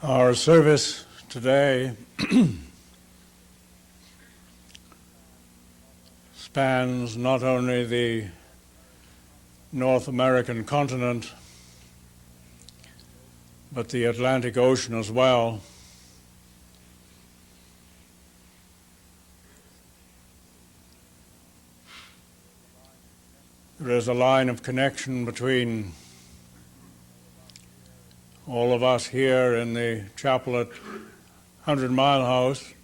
Our service today spans not only the North American continent, but the Atlantic Ocean as well. There is a line of connection between all of us here in the chapel at 100 Mile House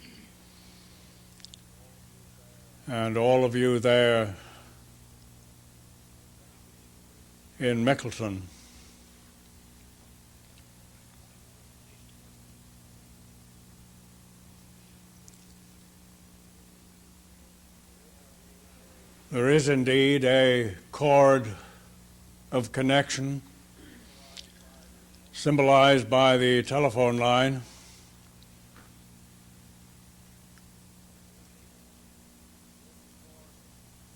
and all of you there in Mickleton. There is indeed a cord of connection symbolized by the telephone line.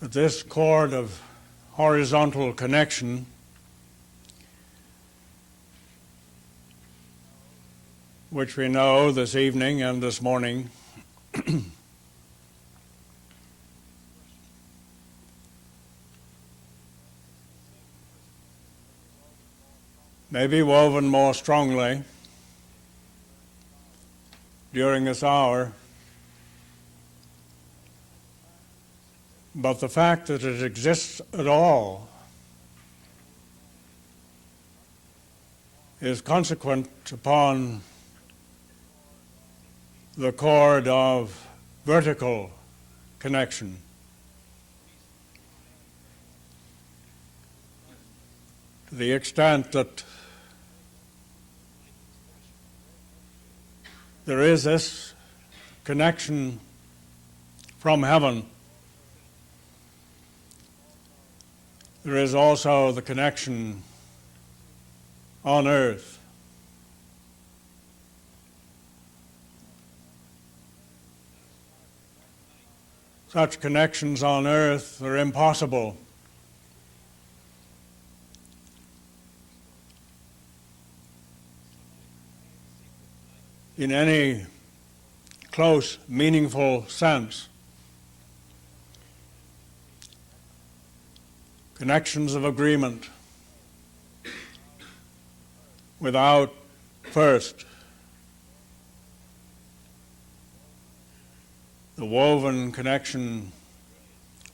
But this cord of horizontal connection which we know this evening and this morning may be woven more strongly during this hour, but the fact that it exists at all is consequent upon the cord of vertical connection. To the extent that there is this connection from heaven, there is also the connection on earth. Such connections on earth are impossible. In any close, meaningful sense. Connections of agreement without first the woven connection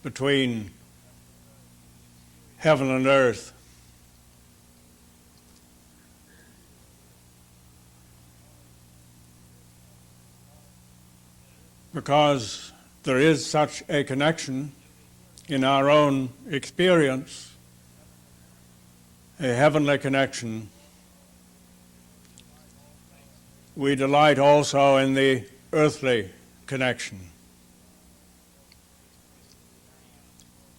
between heaven and earth. Because there is such a connection in our own experience, a heavenly connection, we delight also in the earthly connection.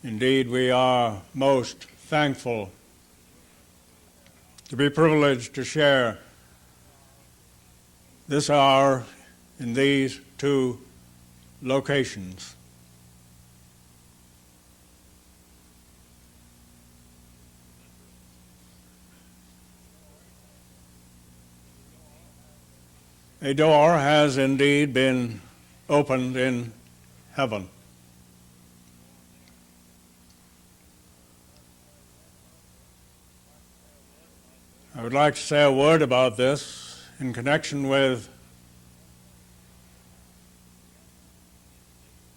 Indeed, we are most thankful to be privileged to share this hour in these two locations. A door has indeed been opened in heaven. I would like to say a word about this in connection with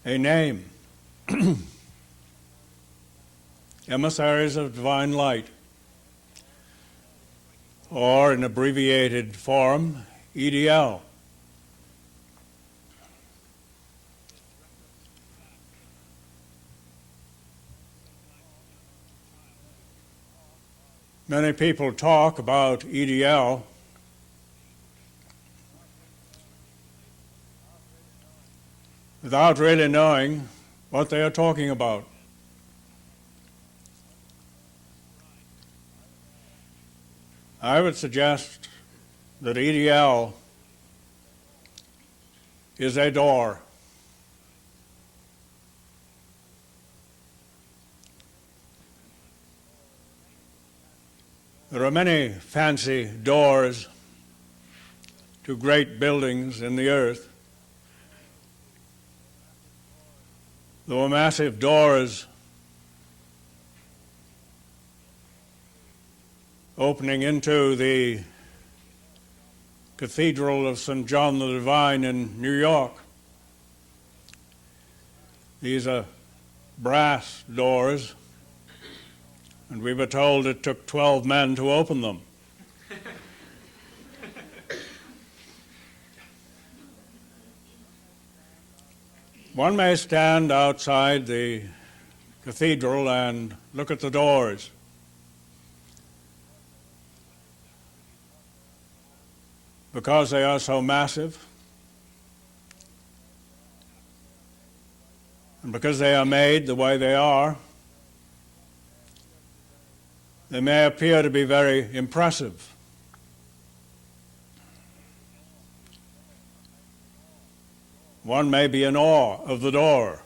a name, Emissaries of Divine Light, or in abbreviated form, EDL. Many people talk about EDL without really knowing what they are talking about. I would suggest that EDL is a door. There are many fancy doors to great buildings in the earth. There were massive doors opening into the Cathedral of St. John the Divine in New York. These are brass doors, and we were told it took 12 men to open them. One may stand outside the cathedral and look at the doors. Because they are so massive, and because they are made the way they are, they may appear to be very impressive. One may be in awe of the door.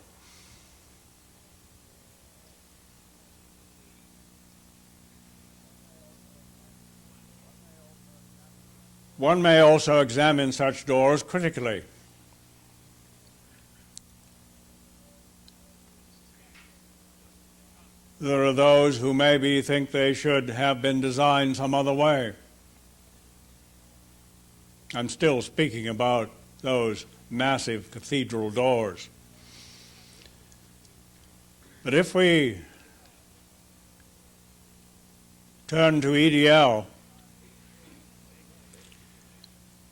One may also examine such doors critically. There are those who maybe think they should have been designed some other way. I'm still speaking about those massive cathedral doors. But if we turn to EDL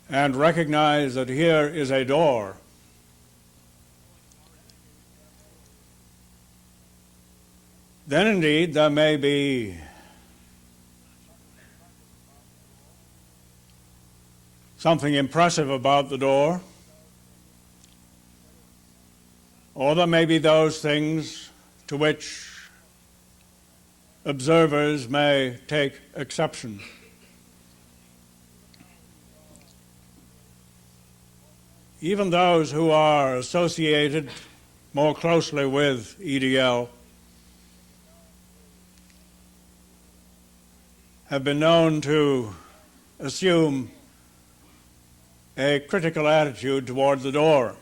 and recognize that here is a door, then indeed there may be something impressive about the door, or there may be those things to which observers may take exception. Even those who are associated more closely with EDL have been known to assume a critical attitude toward the door.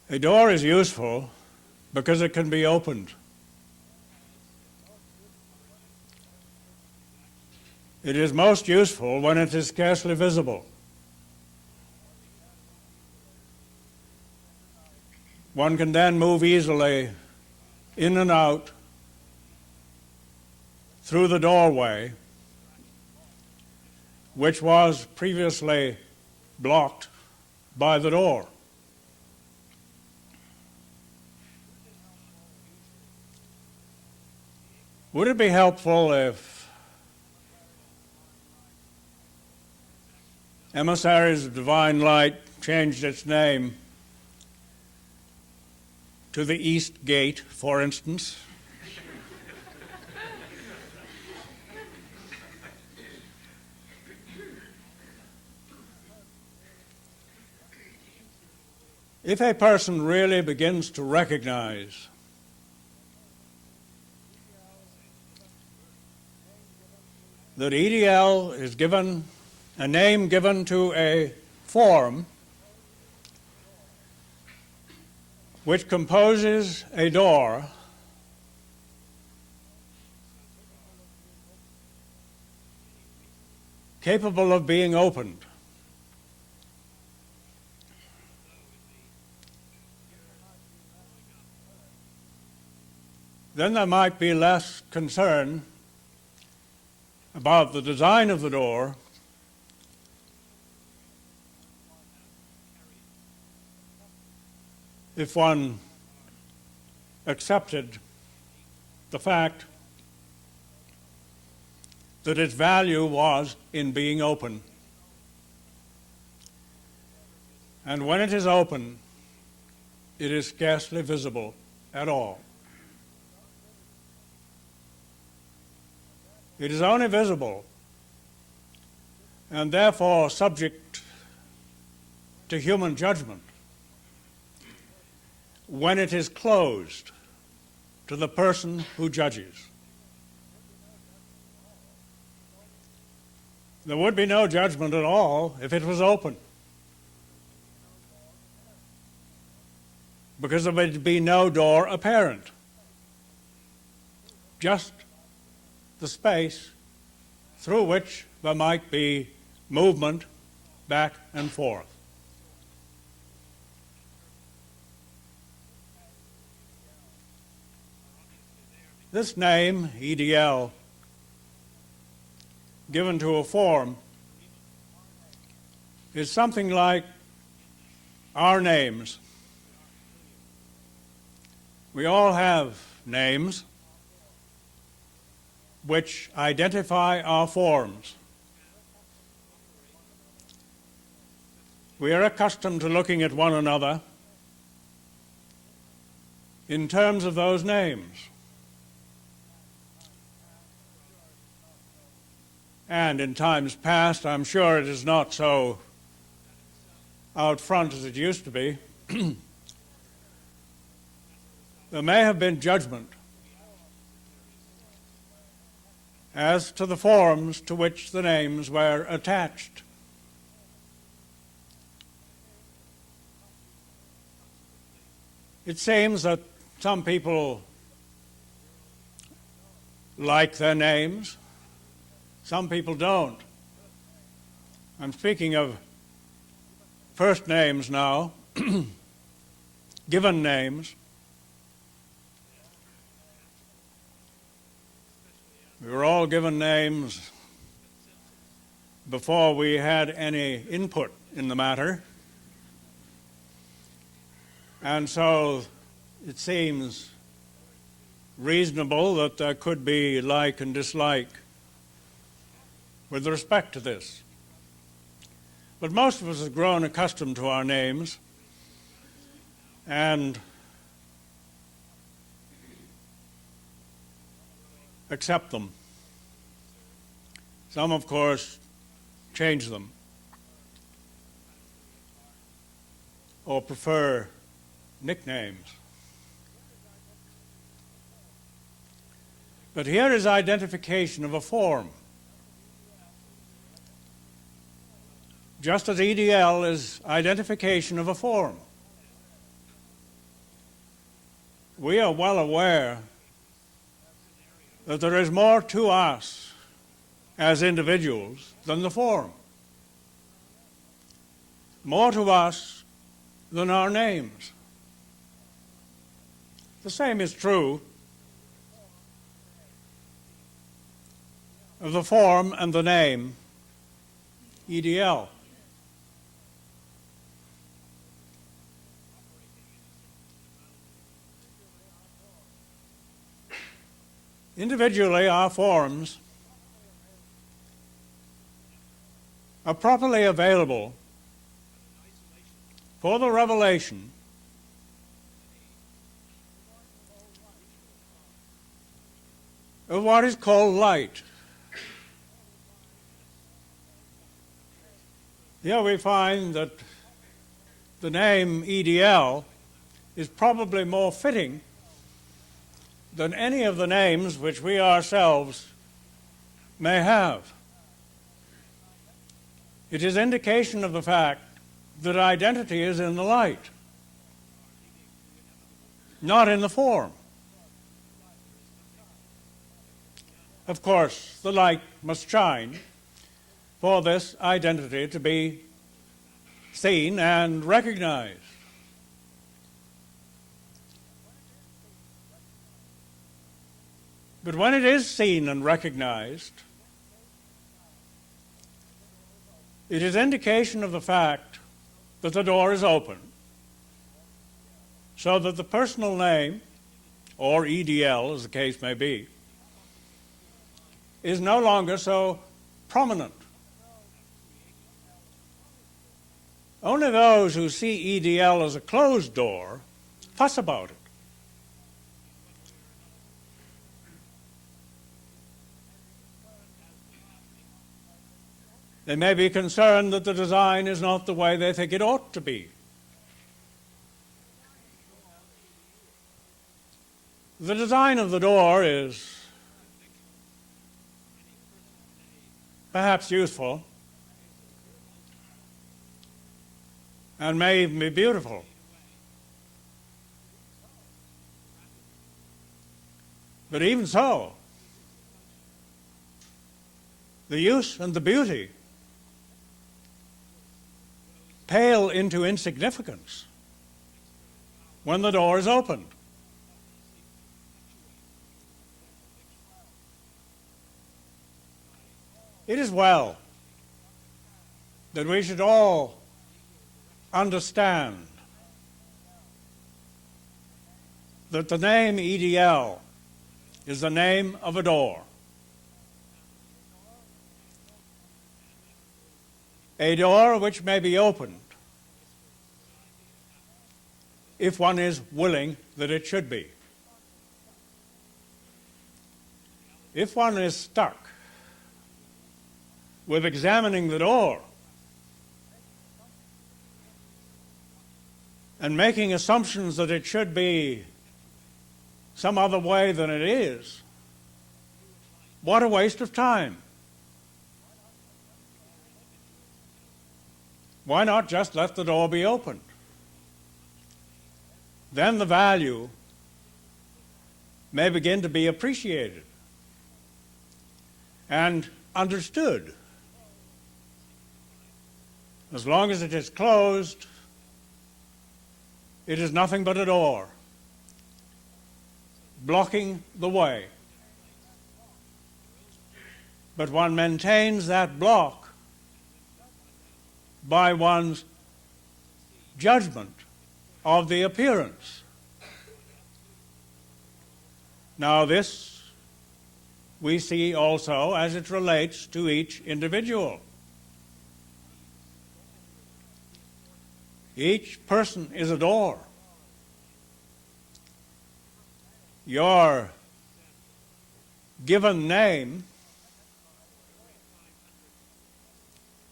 A door is useful because it can be opened. It is most useful when it is scarcely visible. One can then move easily in and out through the doorway, which was previously blocked by the door. Would it be helpful if Emissaries of Divine Light changed its name to the East Gate, for instance? If a person really begins to recognize that EDL is given a name given to a form which composes a door capable of being opened, then there might be less concern about the design of the door if one accepted the fact that its value was in being open. And when it is open, it is scarcely visible at all. It is only visible and therefore subject to human judgment when it is closed to the person who judges. There would be no judgment at all if it was open, because there would be no door apparent, just the space through which there might be movement back and forth. This name, EDL, given to a form, is something like our names. We all have names which identify our forms. We are accustomed to looking at one another in terms of those names. And in times past, I'm sure it is not so out front as it used to be. There may have been judgment as to the forms to which the names were attached. It seems that some people like their names, some people don't. I'm speaking of first names now, given names. We were all given names before we had any input in the matter. And so it seems reasonable that there could be like and dislike with respect to this. But most of us have grown accustomed to our names, and accept them. Some, of course, change them or prefer nicknames. But here is identification of a form. Just as EDL is identification of a form. We are well aware that there is more to us as individuals than the form. More to us than our names. The same is true of the form and the name EDL. Individually, our forms are properly available for the revelation of what is called light. Here we find that the name EDL is probably more fitting than any of the names which we ourselves may have. It is indication of the fact that identity is in the light, not in the form. Of course, the light must shine for this identity to be seen and recognized. But when it is seen and recognized, it is indication of the fact that the door is open, so that the personal name, or EDL as the case may be, is no longer so prominent. Only those who see EDL as a closed door fuss about it. They may be concerned that the design is not the way they think it ought to be. The design of the door is perhaps useful, and may even be beautiful. But even so, the use and the beauty pale into insignificance when the door is opened. It is well that we should all understand that the name EDL is the name of a door. A door which may be opened if one is willing that it should be. If one is stuck with examining the door and making assumptions that it should be some other way than it is, what a waste of time. Why not just let the door be opened? Then the value may begin to be appreciated and understood. As long as it is closed, it is nothing but a door, blocking the way. But one maintains that block by one's judgment of the appearance. Now this we see also as it relates to each individual. Each person is a door. Your given name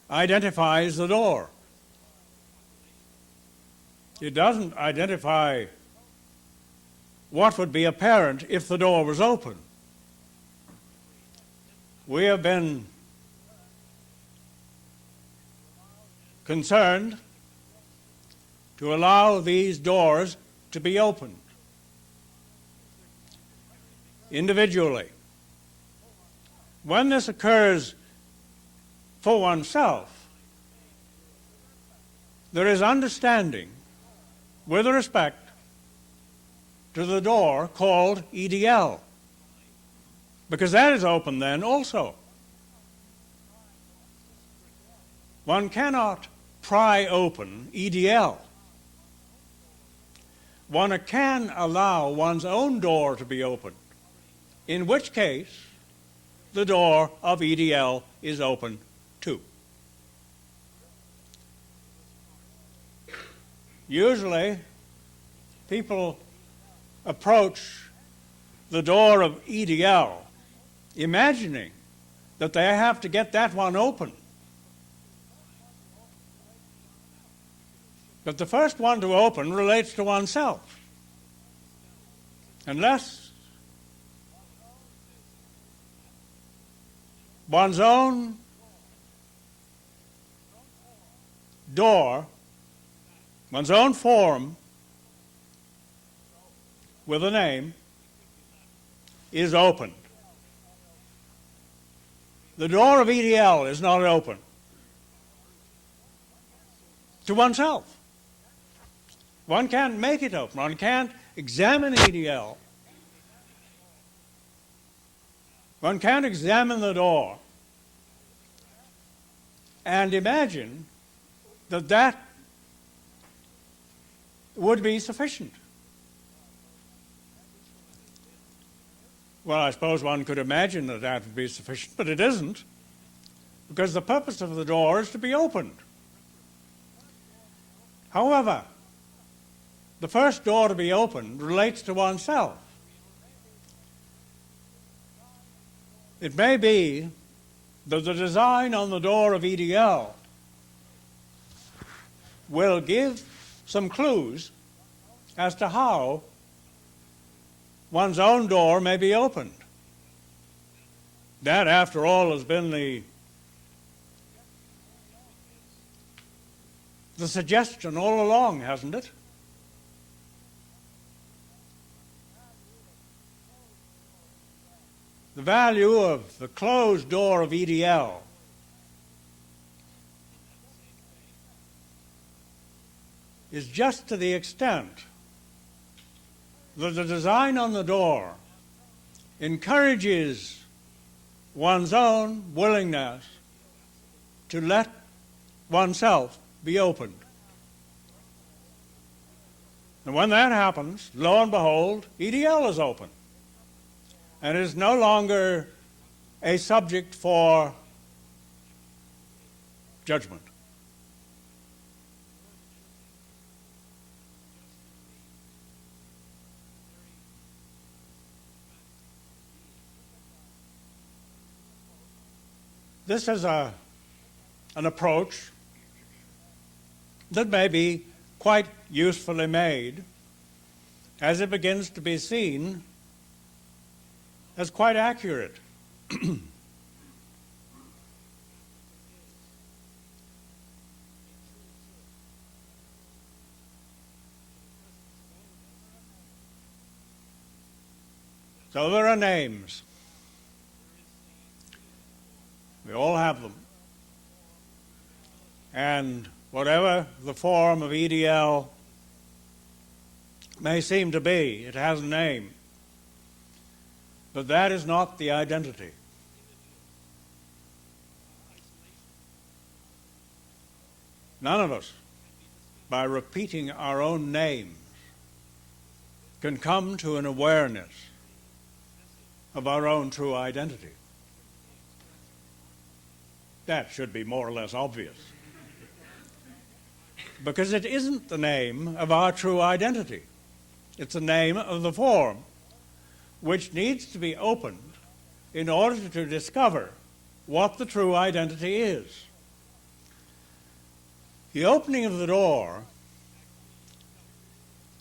identifies the door. It doesn't identify what would be apparent if the door was open. We have been concerned to allow these doors to be opened individually. When this occurs for oneself, there is understanding with respect to the door called EDL, because that is open then also. One cannot pry open EDL. One can allow one's own door to be opened, in which case the door of EDL is open too. Usually, people approach the door of EDL imagining that they have to get that one open. But the first one to open relates to oneself. Unless one's own door, one's own form with a name is opened. The door of EDL is not open to oneself. One can't make it open. One can't examine EDL. One can't examine the door and imagine that that would be sufficient. Well, I suppose one could imagine that that would be sufficient, but it isn't, because the purpose of the door is to be opened. However, the first door to be opened relates to oneself. It may be that the design on the door of EDL will give some clues as to how one's own door may be opened. That, after all, has been the the suggestion all along, hasn't it? The value of the closed door of EDL is just to the extent that the design on the door encourages one's own willingness to let oneself be opened. And when that happens, lo and behold, EDL is open and is no longer a subject for judgment. This is an approach that may be quite usefully made as it begins to be seen as quite accurate. So there are names. We all have them. And whatever the form of EDL may seem to be, it has a name. But that is not the identity. None of us, by repeating our own names, can come to an awareness of our own true identity. That should be more or less obvious. Because it isn't the name of our true identity. It's the name of the form, which needs to be opened in order to discover what the true identity is. The opening of the door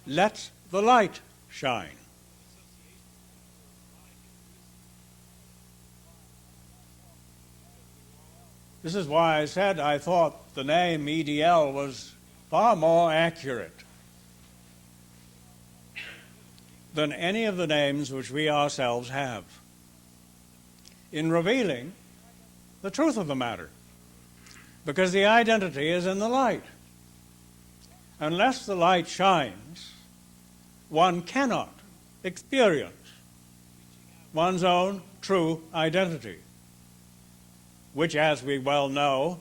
lets the light shine. This is why I said I thought the name EDL was far more accurate than any of the names which we ourselves have in revealing the truth of the matter, because the identity is in the light. Unless the light shines, one cannot experience one's own true identity, which, as we well know,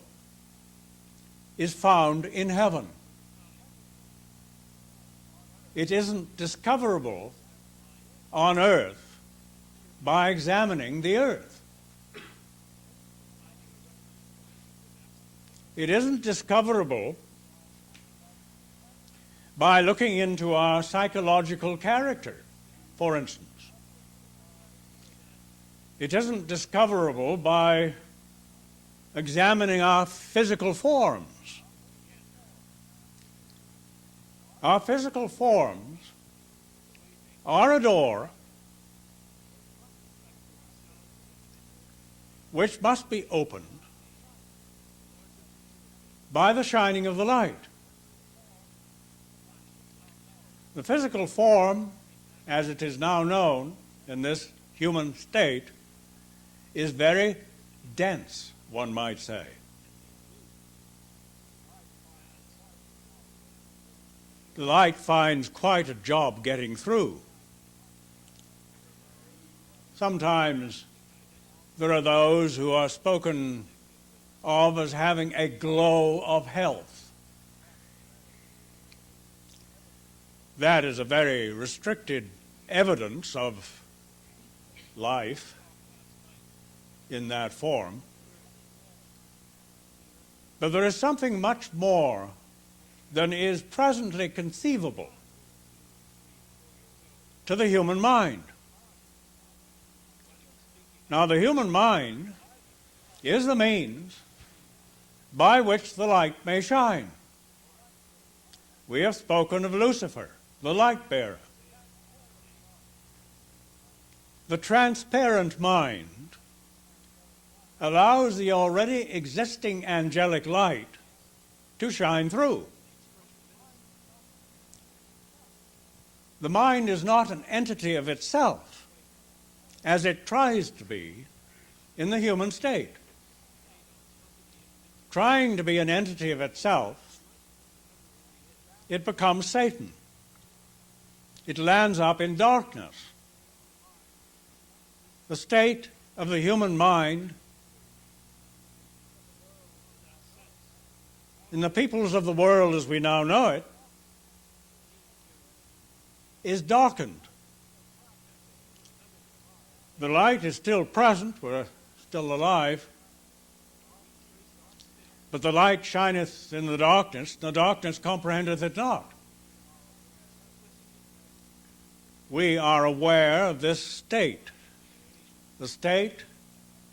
is found in heaven. It isn't discoverable on earth by examining the earth. It isn't discoverable by looking into our psychological character, for instance. It isn't discoverable by examining our physical forms. Our physical forms are a door which must be opened by the shining of the light. The physical form, as it is now known in this human state, is very dense, one might say. The light finds quite a job getting through. Sometimes there are those who are spoken of as having a glow of health. That is a very restricted evidence of life in that form. But there is something much more than is presently conceivable to the human mind. Now, the human mind is the means by which the light may shine. We have spoken of Lucifer, the light bearer. The transparent mind allows the already existing angelic light to shine through. The mind is not an entity of itself, as it tries to be in the human state. Trying to be an entity of itself, it becomes Satan. It lands up in darkness. The state of the human mind in the peoples of the world as we now know it is darkened. The light is still present, we're still alive, but the light shineth in the darkness comprehendeth it not. We are aware of this state, the state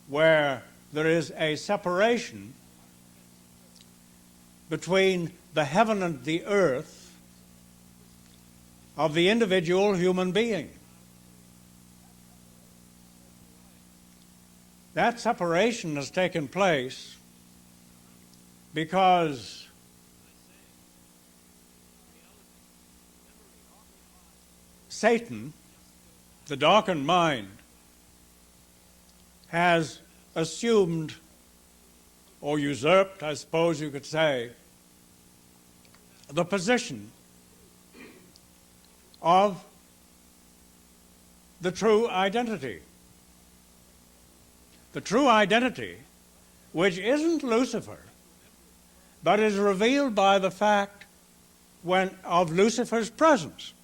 where there is a separation between the heaven and the earth of the individual human being. That separation has taken place because Satan, the darkened mind, has assumed, or usurped, I suppose you could say, the position of the true identity. The true identity, which isn't Lucifer, but is revealed by the fact of Lucifer's presence.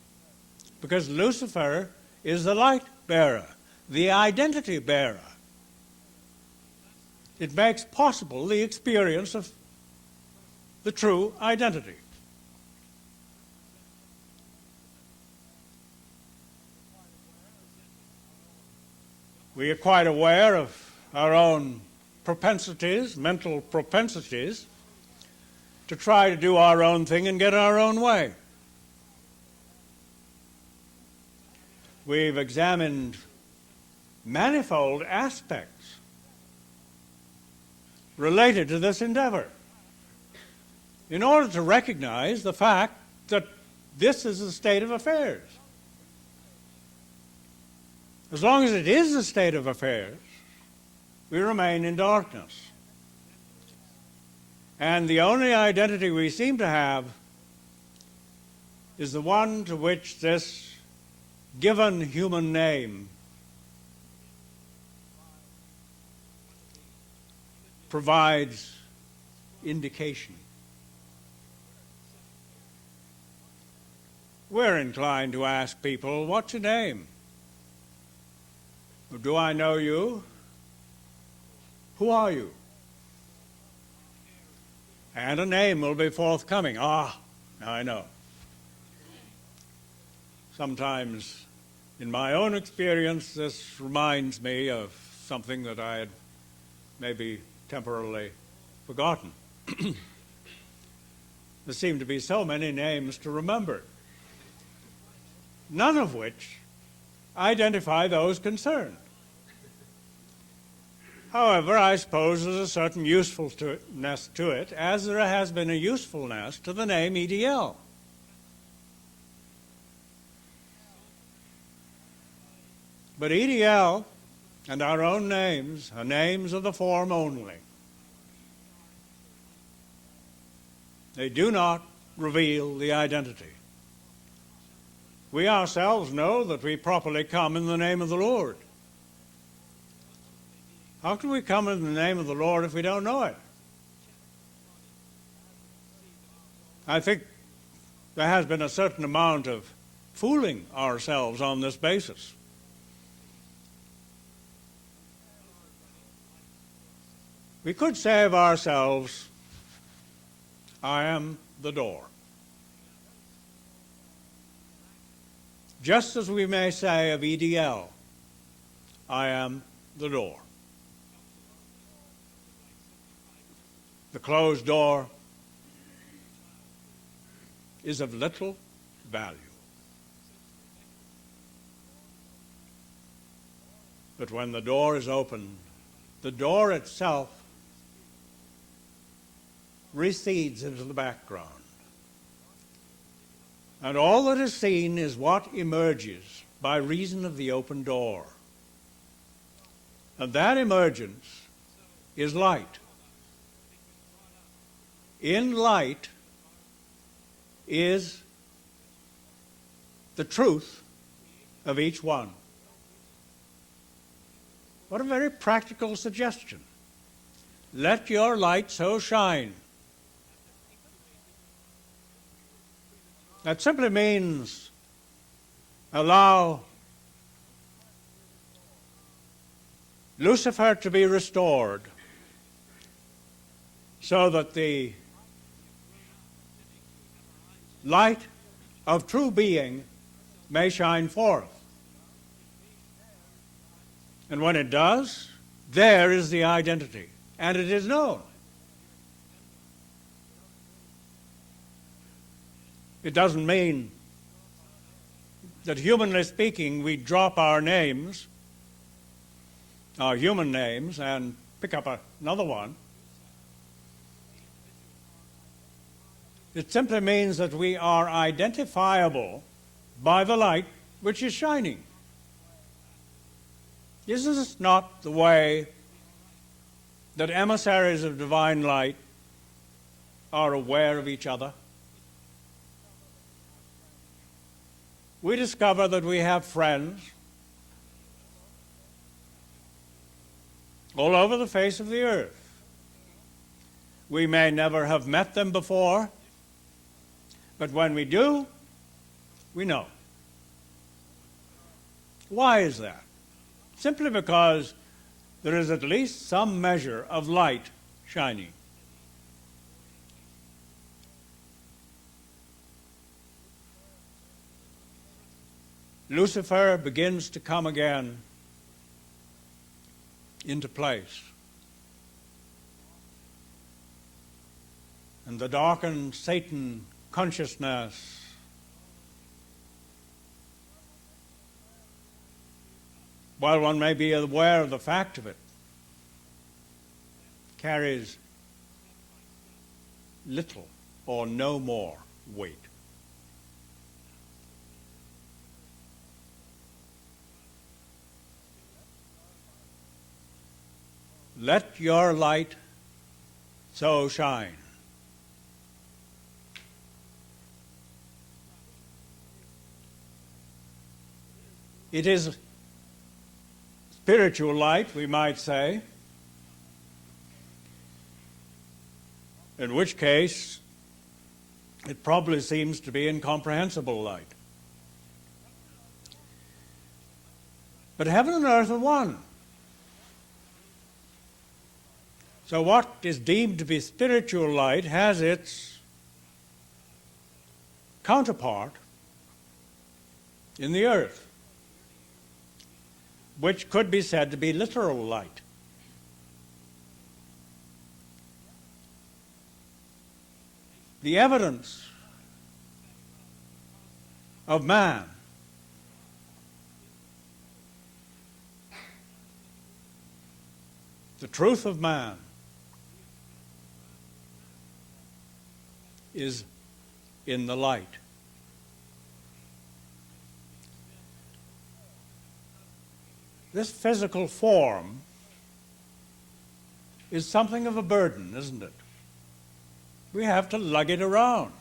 Because Lucifer is the light bearer, the identity bearer. It makes possible the experience of the true identity. We are quite aware of our own propensities, mental propensities, to try to do our own thing and get our own way. We've examined manifold aspects related to this endeavor in order to recognize the fact that this is the state of affairs. As long as it is the state of affairs, we remain in darkness. And the only identity we seem to have is the one to which this given human name provides indication. We're inclined to ask people, what's your name? Do I know you? Who are you? And a name will be forthcoming. Now I know. Sometimes, in my own experience, this reminds me of something that I had maybe temporarily forgotten. There seem to be so many names to remember, none of which identify those concerned. However, I suppose there's a certain usefulness to it, as there has been a usefulness to the name EDL. But EDL and our own names are names of the form only. They do not reveal the identity. We ourselves know that we properly come in the name of the Lord. How can we come in the name of the Lord if we don't know it? I think there has been a certain amount of fooling ourselves on this basis. We could say of ourselves, I am the door. Just as we may say of EDL, I am the door. The closed door is of little value. But when the door is opened, the door itself recedes into the background. And all that is seen is what emerges by reason of the open door. And that emergence is light. In light is the truth of each one. What a very practical suggestion. Let your light so shine. That simply means allow Lucifer to be restored so that the light of true being may shine forth. And when it does, there is the identity, and it is known. It doesn't mean that, humanly speaking, we drop our names, our human names, and pick up another one. It simply means that we are identifiable by the light which is shining. Is this not the way that emissaries of divine light are aware of each other? We discover that we have friends all over the face of the earth. We may never have met them before, but when we do, we know. Why is that? Simply because there is at least some measure of light shining. Lucifer begins to come again into place. And the darkened Satan consciousness while one may be aware of the fact of it, carries little or no more weight. Let your light so shine. It is spiritual light, we might say, in which case it probably seems to be incomprehensible light. But heaven and earth are one. So what is deemed to be spiritual light has its counterpart in the earth, which could be said to be literal light. The evidence of man the truth of man is in the light. This physical form is something of a burden, isn't it? We have to lug it around.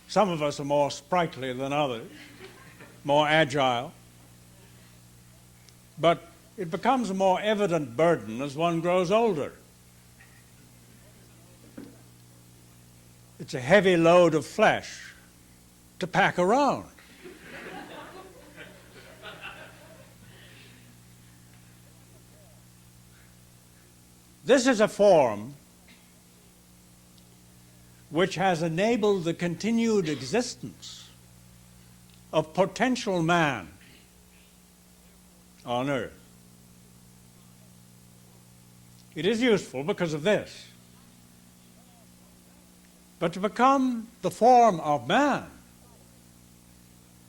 Some of us are more sprightly than others, more agile. But it becomes a more evident burden as one grows older. It's a heavy load of flesh to pack around. This is a form which has enabled the continued existence of potential man on earth. It is useful because of this. But to become the form of man,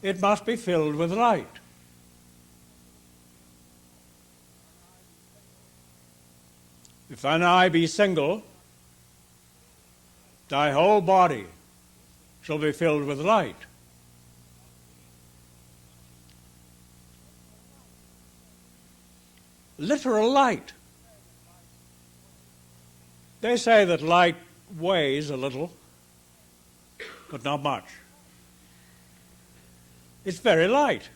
it must be filled with light. If thine eye be single, thy whole body shall be filled with light. Literal light. They say that light weighs a little, but not much. It's very light.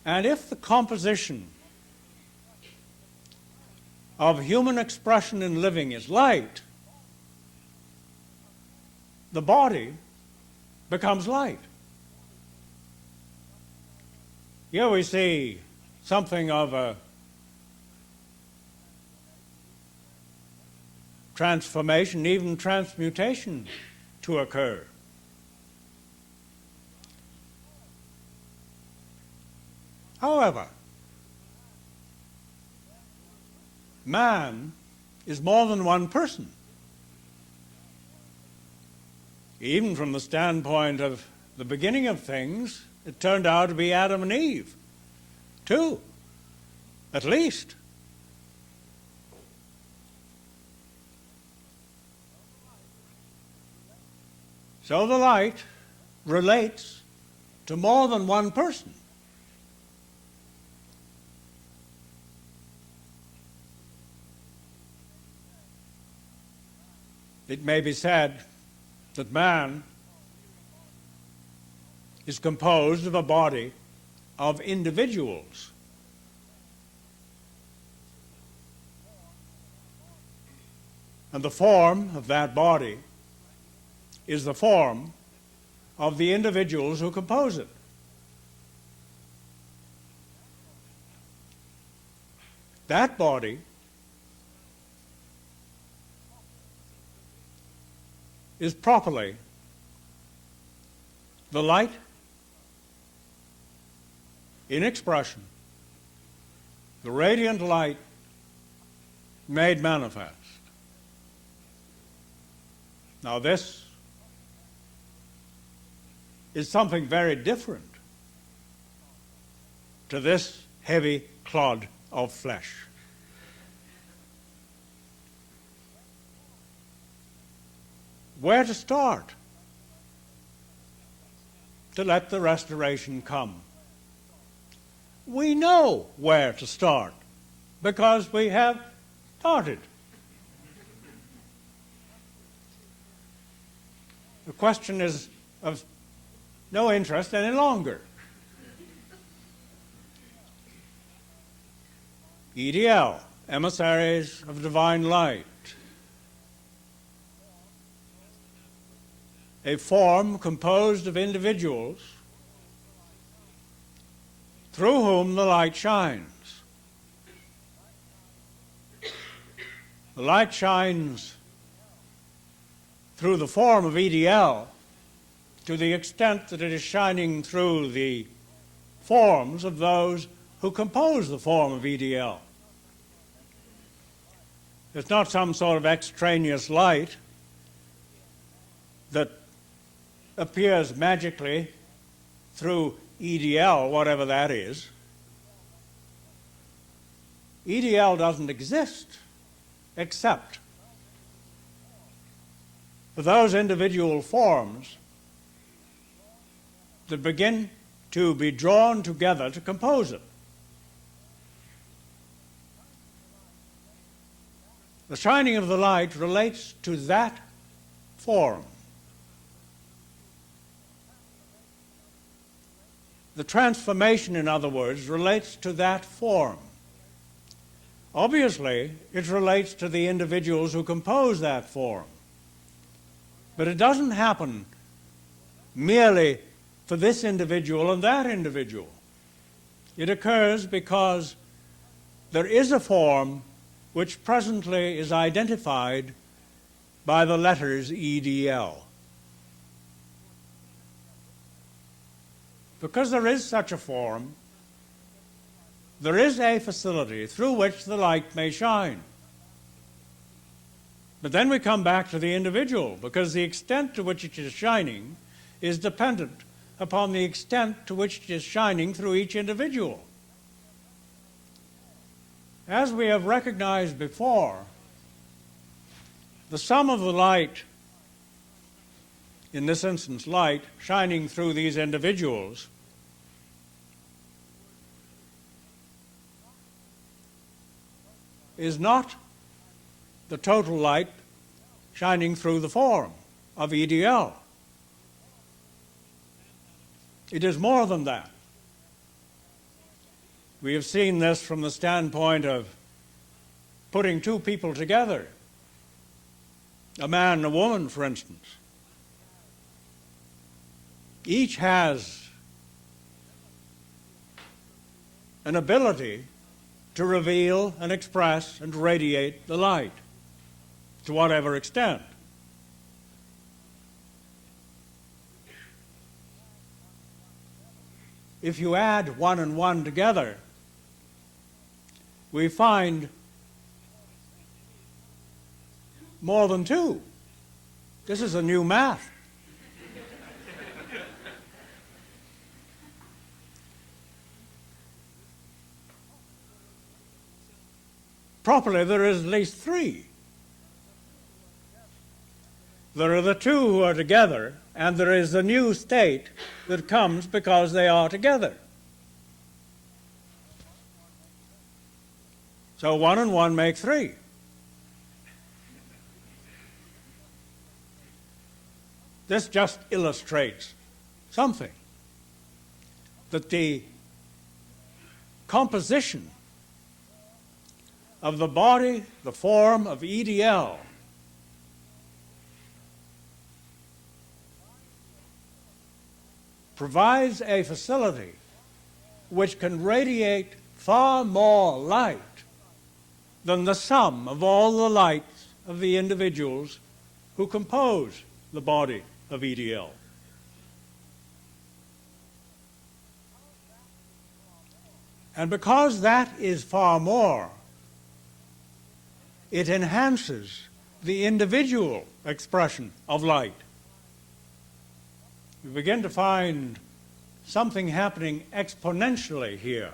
And if the composition of human expression in living is light, the body becomes light. Here we see something of a transformation, even transmutation to occur. However, man is more than one person. Even from the standpoint of the beginning of things, it turned out to be Adam and Eve, two, at least. So the light relates to more than one person. It may be said that man is composed of a body of individuals. And the form of that body is the form of the individuals who compose it. That body is properly the light in expression, the radiant light made manifest. Now this is something very different to this heavy clod of flesh. Where to start to let the restoration come? We know where to start because we have started. The question is of no interest any longer. EDL, emissaries of divine light. A form composed of individuals through whom the light shines. The light shines through the form of EDL to the extent that it is shining through the forms of those who compose the form of EDL. It's not some sort of extraneous light that appears magically through EDL, whatever that is. EDL doesn't exist except for those individual forms that begin to be drawn together to compose it. The shining of the light relates to that form. The transformation, in other words, relates to that form. Obviously, it relates to the individuals who compose that form. But it doesn't happen merely for this individual and that individual. It occurs because there is a form which presently is identified by the letters EDL. Because there is such a form, there is a facility through which the light may shine. But then we come back to the individual, because the extent to which it is shining is dependent upon the extent to which it is shining through each individual. As we have recognized before, The sum of the light, in this instance light, shining through these individuals is not the total light shining through the form of EDL. It is more than that. We have seen this from the standpoint of putting two people together, a man and a woman, for instance. Each has an ability to reveal and express and radiate the light to whatever extent. If you add one and one together, we find more than two. This is a new math. Properly, there is at least three. There are the two who are together, and there is the new state that comes because they are together. So one and one make three. This just illustrates something, that the composition of the body, the form of EDL, provides a facility which can radiate far more light than the sum of all the lights of the individuals who compose the body of EDL. And because that is far more, it enhances the individual expression of light. We begin to find something happening exponentially here.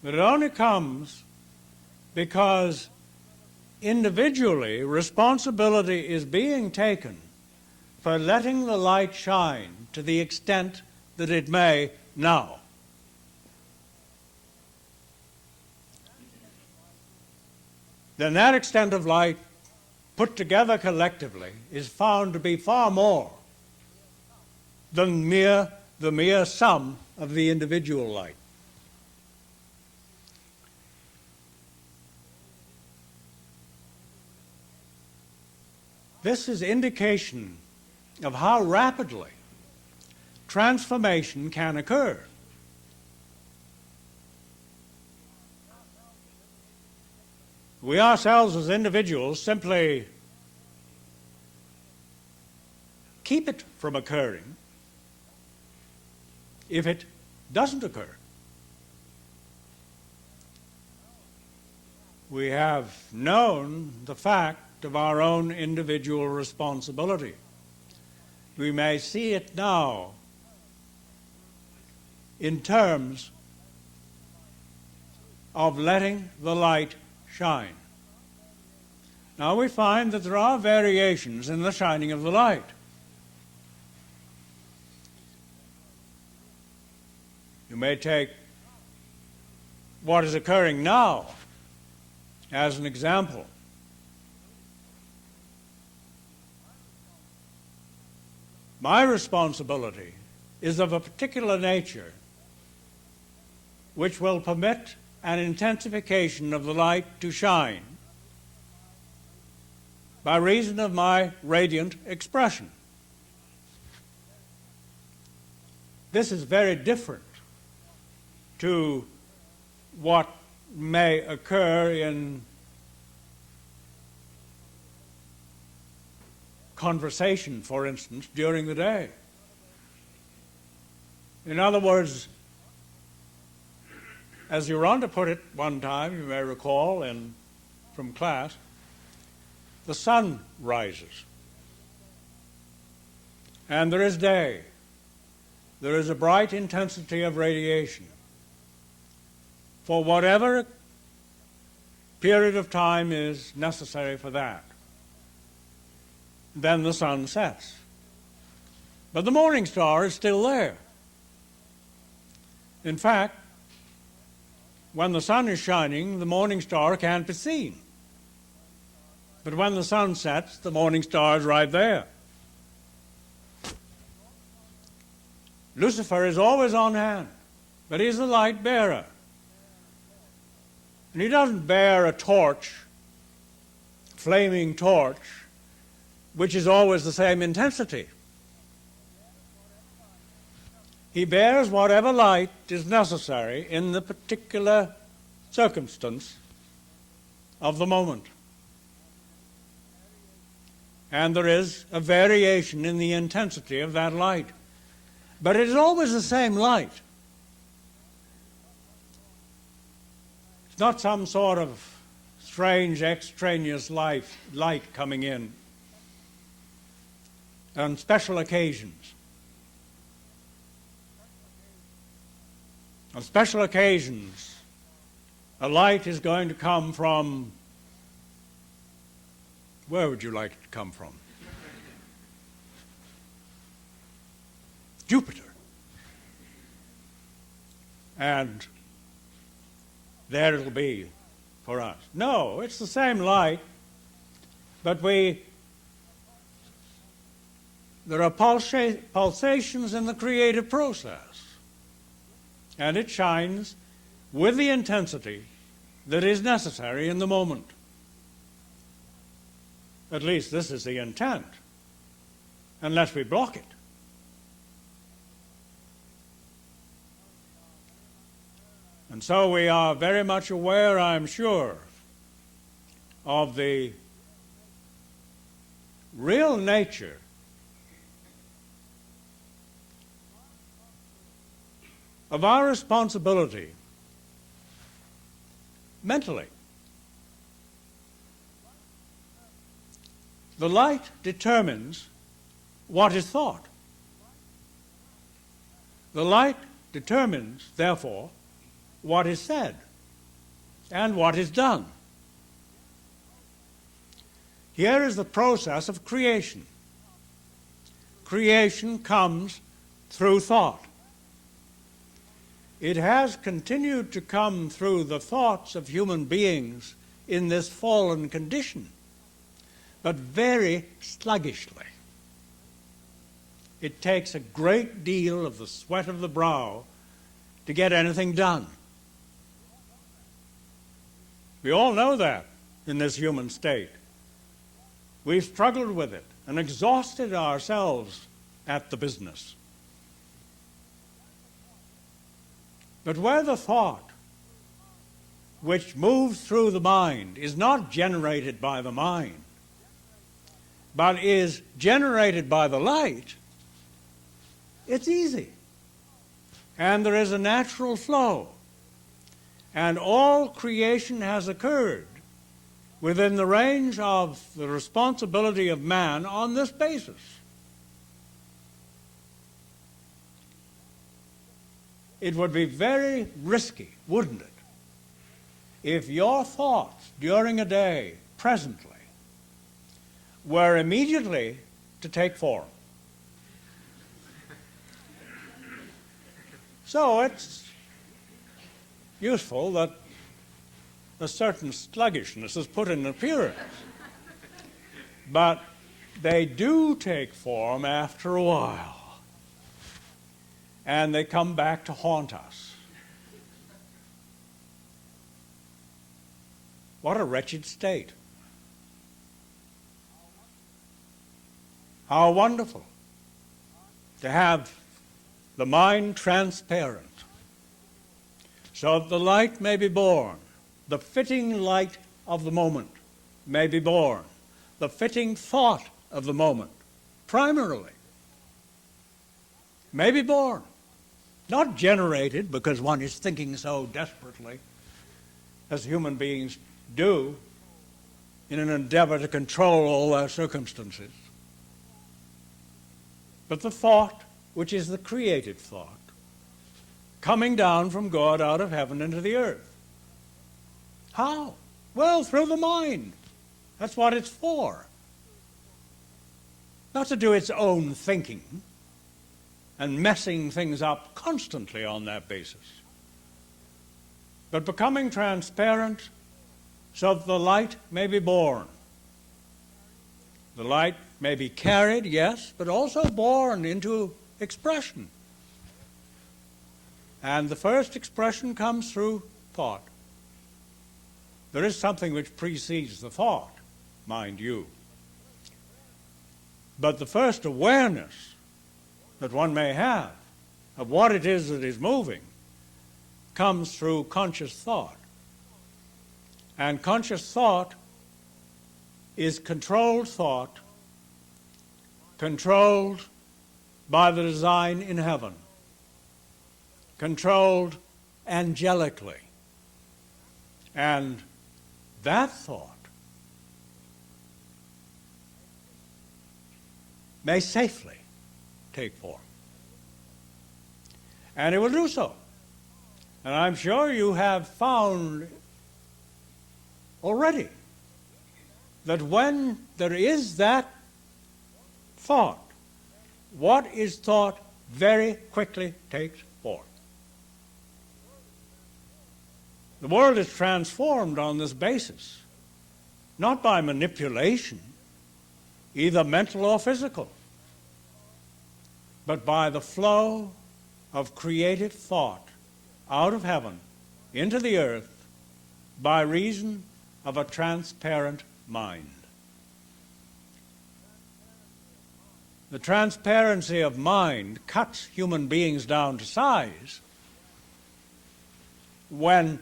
But it only comes because individually responsibility is being taken for letting the light shine to the extent that it may now. Then that extent of light put together collectively is found to be far more than the mere sum of the individual light. This is indication of how rapidly transformation can occur. We ourselves as individuals simply keep it from occurring if it doesn't occur. We have known the fact of our own individual responsibility. We may see it now in terms of letting the light shine. Now we find that there are variations in the shining of the light. You may take what is occurring now as an example. My responsibility is of a particular nature which will permit an intensification of the light to shine by reason of my radiant expression. This is very different to what may occur in conversation, for instance, during the day. In other words, as Yolanda put it one time, you may recall from class, the sun rises and there is day. There is a bright intensity of radiation. For whatever period of time is necessary for that. then the sun sets. But the morning star is still there. In fact, when the sun is shining, the morning star can't be seen. But when the sun sets, the morning star is right there. Lucifer is always on hand, but he's the light bearer. And he doesn't bear a torch, flaming torch, which is always the same intensity. He bears whatever light is necessary in the particular circumstance of the moment. And there is a variation in the intensity of that light. But it is always the same light. It's not some sort of strange, extraneous light coming in on special occasions. On special occasions, a light is going to come from, where would you like it to come from? Jupiter. And there it'll be for us. No, it's the same light, but there are pulsations in the creative process. And it shines with the intensity that is necessary in the moment. At least this is the intent, unless we block it. And so we are very much aware, I'm sure, of the real nature of our responsibility mentally. The light determines what is thought. The light determines, therefore, what is said and what is done. Here is the process of creation. Creation comes through thought. It has continued to come through the thoughts of human beings in this fallen condition, but very sluggishly. It takes a great deal of the sweat of the brow to get anything done. We all know that in this human state. We've struggled with it and exhausted ourselves at the business. But where the thought which moves through the mind is not generated by the mind, but is generated by the light, it's easy. And there is a natural flow. And all creation has occurred within the range of the responsibility of man on this basis. It would be very risky, wouldn't it, if your thoughts during a day, presently, were immediately to take form. So it's useful that a certain sluggishness is put in appearance. But they do take form after a while. And they come back to haunt us. What a wretched state. How wonderful to have the mind transparent, so that the light may be born, the fitting light of the moment may be born, the fitting thought of the moment, primarily, may be born. Not generated because one is thinking so desperately, as human beings do, in an endeavor to control all their circumstances. But the thought, which is the creative thought, coming down from God out of heaven into the earth. How? Well, through the mind. That's what it's for. not to do its own thinking and messing things up constantly on that basis, but becoming transparent so that the light may be born. The light may be carried, yes, but also born into expression. And the first expression comes through thought. There is something which precedes the thought, mind you. But the first awareness that one may have of what it is that is moving comes through conscious thought. And conscious thought is controlled thought, controlled by the design in heaven, controlled angelically. And that thought may safely take form. And it will do so. And I'm sure you have found already that when there is that thought, what is thought very quickly takes form. The world is transformed on this basis, not by manipulation, either mental or physical, but by the flow of creative thought out of heaven into the earth by reason of a transparent mind. The transparency of mind cuts human beings down to size when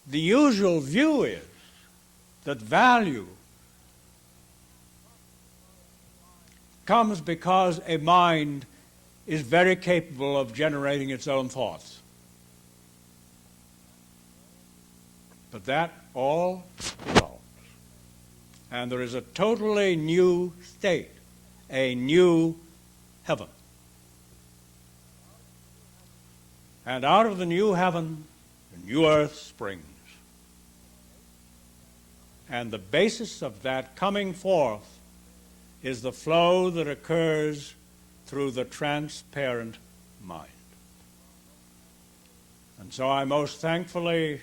the usual view is that value comes because a mind is very capable of generating its own thoughts. But that all dissolves. And there is a totally new state, a new heaven. And out of the new heaven, the new earth springs. And the basis of that coming forth is the flow that occurs through the transparent mind. And so I most thankfully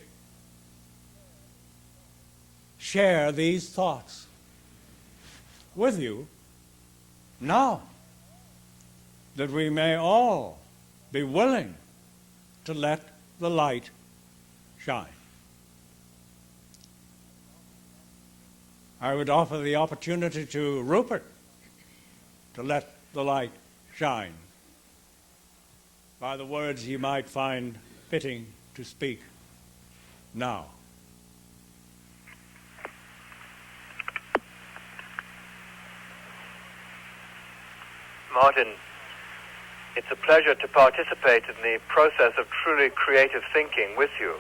share these thoughts with you now, that we may all be willing to let the light shine. I would offer the opportunity to Rupert to let the light shine by the words he might find fitting to speak now. Martin, it's a pleasure to participate in the process of truly creative thinking with you.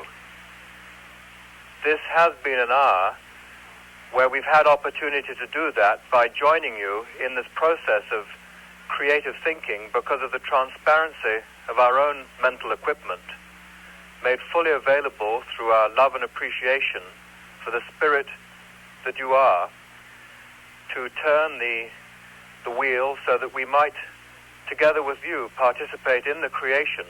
This has been an hour where we've had opportunity to do that by joining you in this process of creative thinking because of the transparency of our own mental equipment, made fully available through our love and appreciation for the spirit that you are, to turn the wheel so that we might, together with you, participate in the creation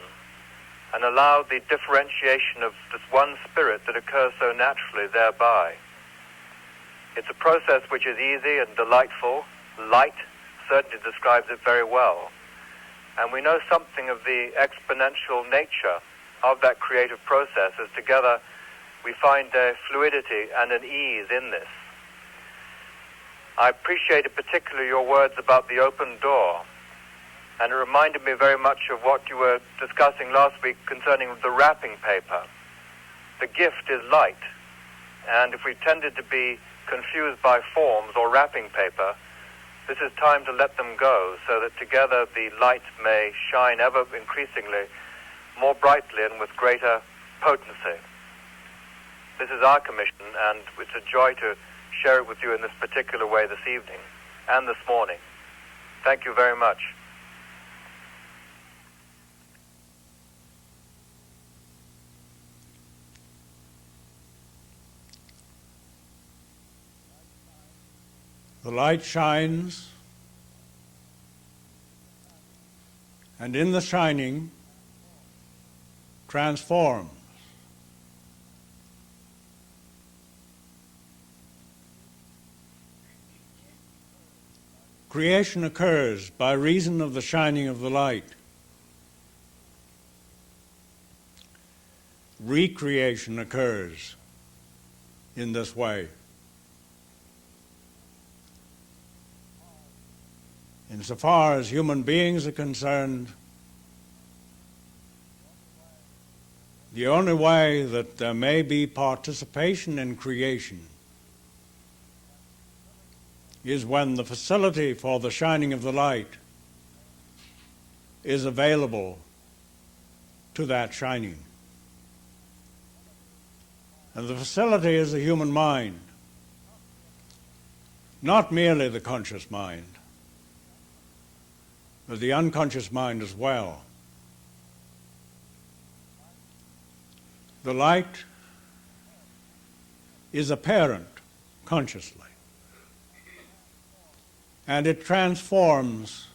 and allow the differentiation of this one spirit that occurs so naturally thereby. It's a process which is easy and delightful. Light certainly describes it very well. And we know something of the exponential nature of that creative process as together we find a fluidity and an ease in this. I appreciated particularly your words about the open door, and it reminded me very much of what you were discussing last week concerning the wrapping paper. The gift is light, and if we tended to be confused by forms or wrapping paper, this is time to let them go so that together the light may shine ever increasingly more brightly and with greater potency. This is our commission, and it's a joy to share it with you in this particular way this evening and this morning. Thank you very much. the light shines, and in the shining transforms. Creation occurs by reason of the shining of the light. Recreation occurs in this way. Insofar as human beings are concerned, the only way that there may be participation in creation is when the facility for the shining of the light is available to that shining. And the facility is the human mind, not merely the conscious mind, but the unconscious mind as well. The light is apparent consciously, and it transforms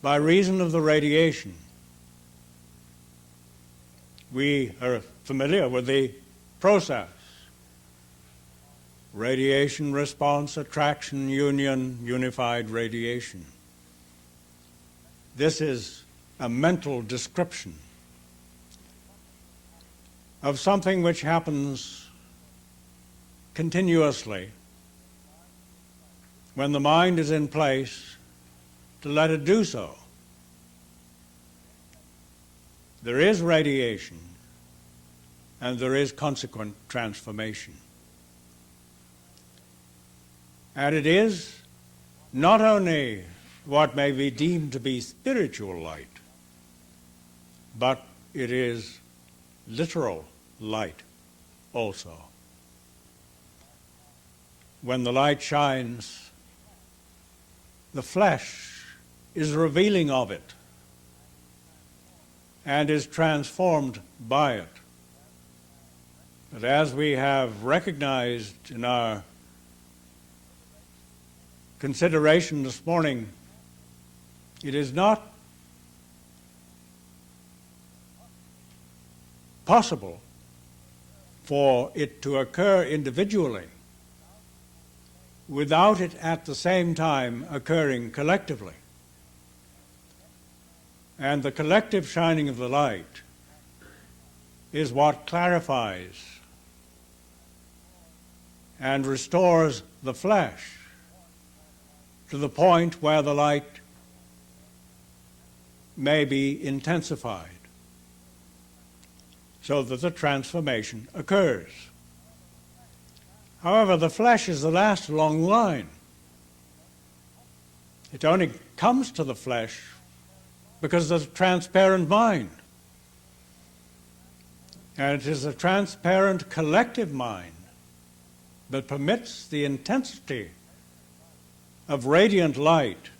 by reason of the radiation. We are familiar with the process: radiation, response, attraction, union, unified radiation. This is a mental description of something which happens continuously when the mind is in place to let it do so. There is radiation, and there is consequent transformation. And it is not only what may be deemed to be spiritual light, but it is literal light also. When the light shines, the flesh is revealing of it and is transformed by it. But as we have recognized in our consideration this morning, it is not possible for it to occur individually without it at the same time occurring collectively. And the collective shining of the light is what clarifies and restores the flesh to the point where the light may be intensified, so that the transformation occurs. However, the flesh is the last along the line. It only comes to the flesh because there's a transparent mind. And it is a transparent collective mind that permits the intensity of radiant light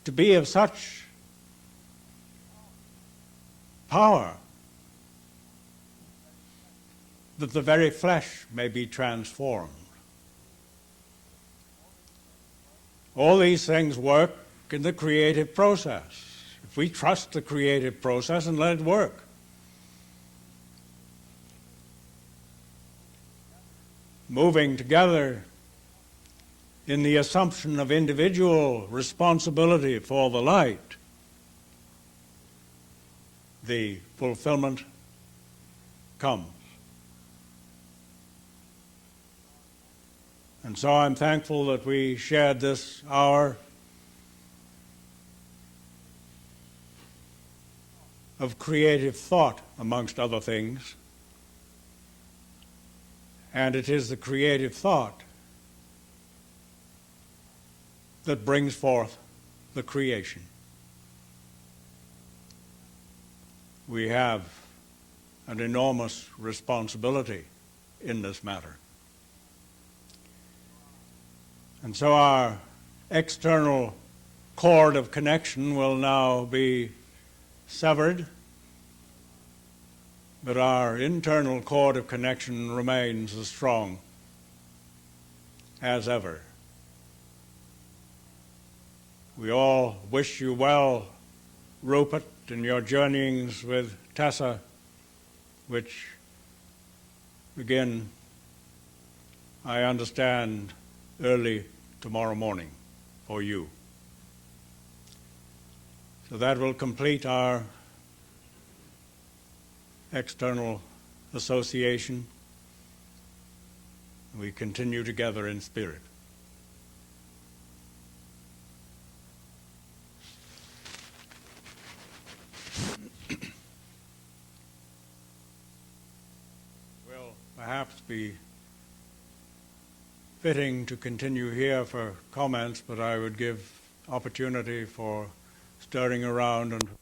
to be of such power that the very flesh may be transformed. All these things work in the creative process. If we trust the creative process and let it work. Moving together in the assumption of individual responsibility for the light, the fulfillment comes. And so I'm thankful that we shared this hour of creative thought, amongst other things. And it is the creative thought that brings forth the creation. We have an enormous responsibility in this matter. And so our external cord of connection will now be severed but our internal cord of connection remains as strong as ever. We all wish you well, Rupert, in your journeyings with Tessa, which begin, I understand, early tomorrow morning for you. So that will complete our external association. We continue together in spirit. Will perhaps be fitting to continue here for comments, but I would give opportunity for stirring around and